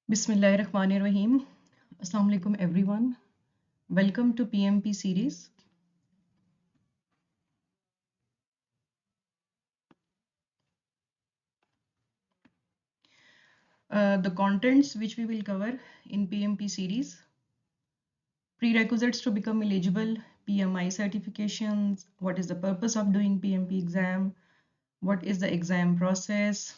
Bismillahirrahmanirrahim. Assalamu alaikum everyone. Welcome to PMP series. The contents which we will cover in PMP series: prerequisites to become eligible, PMI certifications, what is the purpose of doing PMP exam, what is the exam process,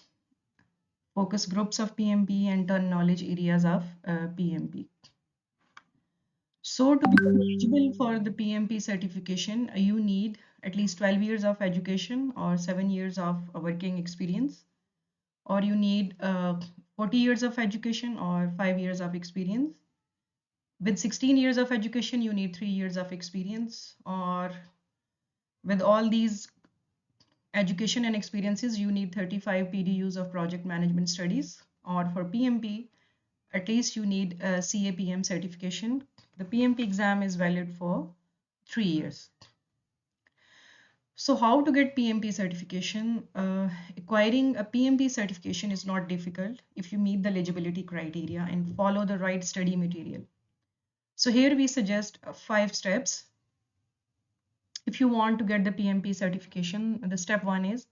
focus groups of PMP, and turn knowledge areas of PMP. So to become eligible for the PMP certification, you need at least 12 years of education or 7 years of working experience, or you need 40 years of education or 5 years of experience. With 16 years of education, you need 3 years of experience, or with all these education and experiences, you need 35 PDUs of project management studies, or for PMP, at least you need a CAPM certification. The PMP exam is valid for 3 years. So how to get PMP certification? Acquiring a PMP certification is not difficult if you meet the eligibility criteria and follow the right study material. So here we suggest 5 steps. If you want to get the PMP certification, the step 1 is,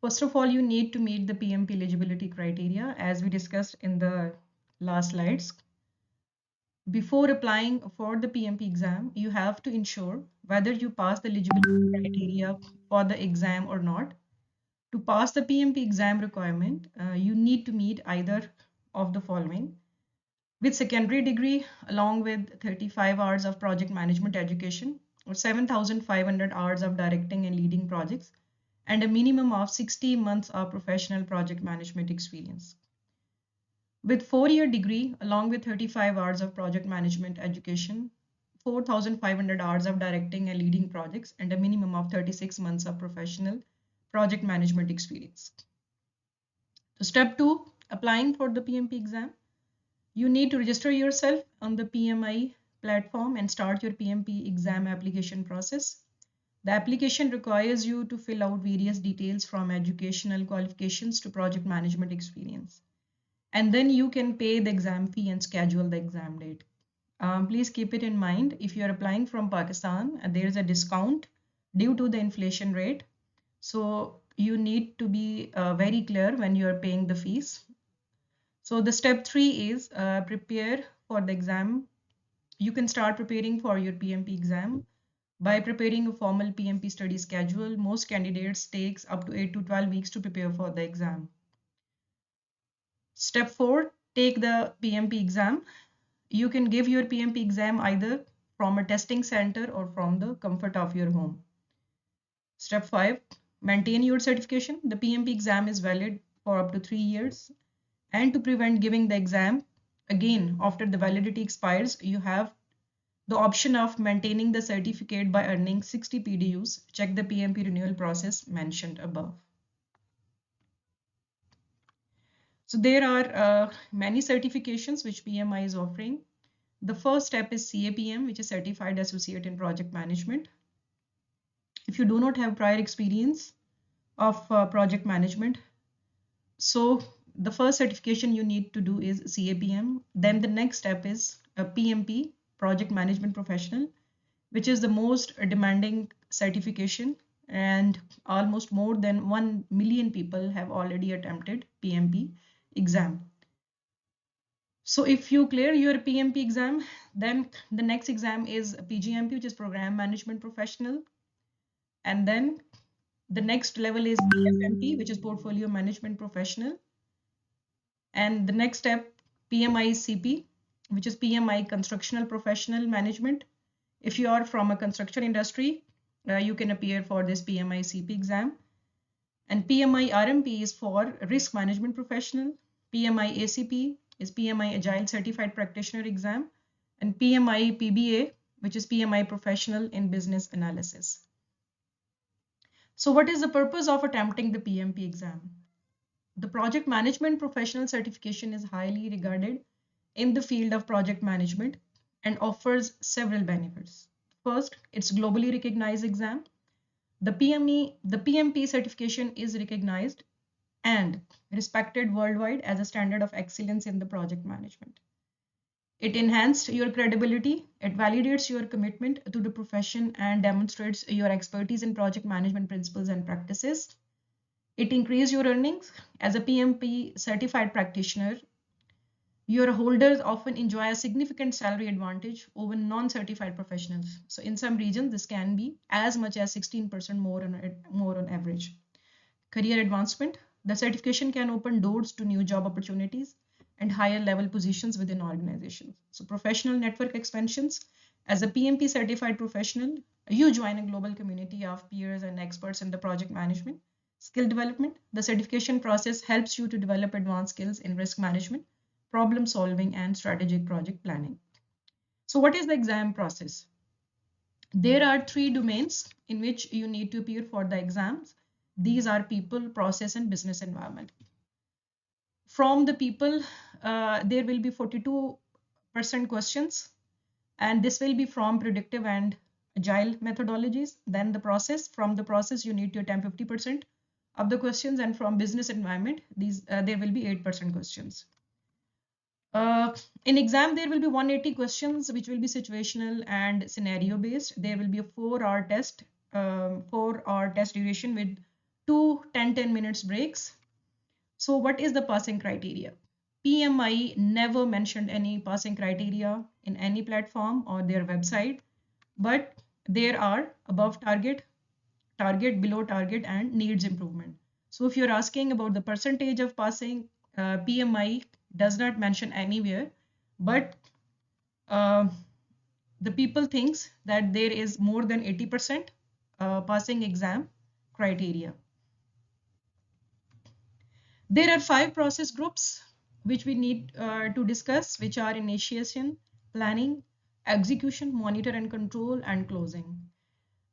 first of all, you need to meet the PMP eligibility criteria as we discussed in the last slides. Before applying for the PMP exam, you have to ensure whether you pass the eligibility criteria for the exam or not. To pass the PMP exam requirement, you need to meet either of the following: with secondary degree along with 35 hours of project management education, or 7,500 hours of directing and leading projects, and a minimum of 60 months of professional project management experience. With 4-year degree along with 35 hours of project management education, 4,500 hours of directing and leading projects, and a minimum of 36 months of professional project management experience. So step 2, applying for the PMP exam. You need to register yourself on the PMI platform and start your PMP exam application process. The application requires you to fill out various details from educational qualifications to project management experience. And then you can pay the exam fee and schedule the exam date. Please keep it in mind, if you are applying from Pakistan, there is a discount due to the inflation rate. So you need to be very clear when you are paying the fees. So the step 3 is prepare for the exam. You can start preparing for your PMP exam by preparing a formal PMP study schedule. Most candidates takes up to 8 to 12 weeks to prepare for the exam. Step 4, take the PMP exam. You can give your PMP exam either from a testing center or from the comfort of your home. Step 5, maintain your certification. The PMP exam is valid for up to 3 years. And to prevent giving the exam again after the validity expires, you have the option of maintaining the certificate by earning 60 PDUs. Check the PMP renewal process mentioned above. So there are many certifications which PMI is offering. The first step is CAPM, which is Certified Associate in Project Management. If you do not have prior experience of project management, so the first certification you need to do is CAPM. Then the next step is a PMP, Project Management Professional, which is the most demanding certification, and almost more than 1 million people have already attempted PMP exam. So if you clear your PMP exam, then the next exam is PGMP, which is Program Management Professional. And then the next level is PFMP, which is Portfolio Management Professional. And the next step, PMI CP, which is PMI Constructional Professional Management. If you are from a construction industry, you can appear for this PMI CP exam. And PMI RMP is for Risk Management Professional. PMI ACP is PMI Agile Certified Practitioner exam. And PMI PBA, which is PMI Professional in Business Analysis. So what is the purpose of attempting the PMP exam? The Project Management Professional certification is highly regarded in the field of project management and offers several benefits. First, it's globally recognized exam. The PMP certification is recognized and respected worldwide as a standard of excellence in the project management. It enhanced your credibility, it validates your commitment to the profession and demonstrates your expertise in project management principles and practices. It increased your earnings. As a PMP certified practitioner, your holders often enjoy a significant salary advantage over non-certified professionals. So in some regions, this can be as much as 16% more on average. Career advancement. The certification can open doors to new job opportunities and higher level positions within organizations. So professional network expansions. As a PMP certified professional, you join a global community of peers and experts in the project management. Skill development. The certification process helps you to develop advanced skills in risk management, problem solving, and strategic project planning. So what is the exam process? There are three domains in which you need to appear for the exams. These are people, process, and business environment. From the people, there will be 42% questions, and this will be from predictive and agile methodologies. Then the process, from the process, you need to attempt 50% of the questions, and from business environment, there will be 8% questions. In exam, there will be 180 questions, which will be situational and scenario based. There will be a 4-hour test, 4-hour test duration with two 10 minutes breaks. So what is the passing criteria? PMI never mentioned any passing criteria in any platform or their website, but there are above target, target, below target, and needs improvement. So if you're asking about the percentage of passing, PMI does not mention anywhere, but uh, the people thinks that there is more than 80% passing exam criteria. There are 5 process groups which we need to discuss, which are initiation, planning, execution, monitor and control, and closing.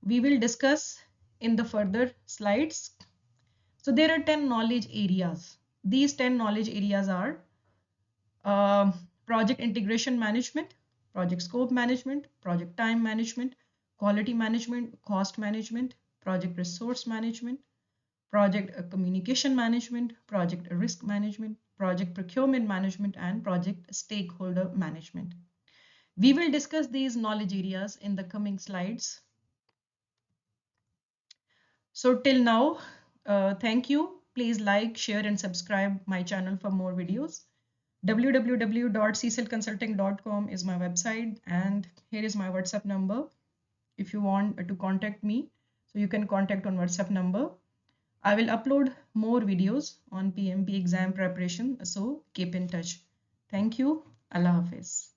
We will discuss in the further slides. So there are 10 knowledge areas. These 10 knowledge areas are project integration management, project scope management, project time management, quality management, cost management, project resource management, project communication management, project risk management, project procurement management, and project stakeholder management. We will discuss these knowledge areas in the coming slides. So till now, thank you. Please like, share, and subscribe my channel for more videos. www.cecilconsulting.com is my website, and here is my WhatsApp number. If you want to contact me, so you can contact on WhatsApp number. I will upload more videos on PMP exam preparation, so keep in touch. Thank you. Allah Hafiz.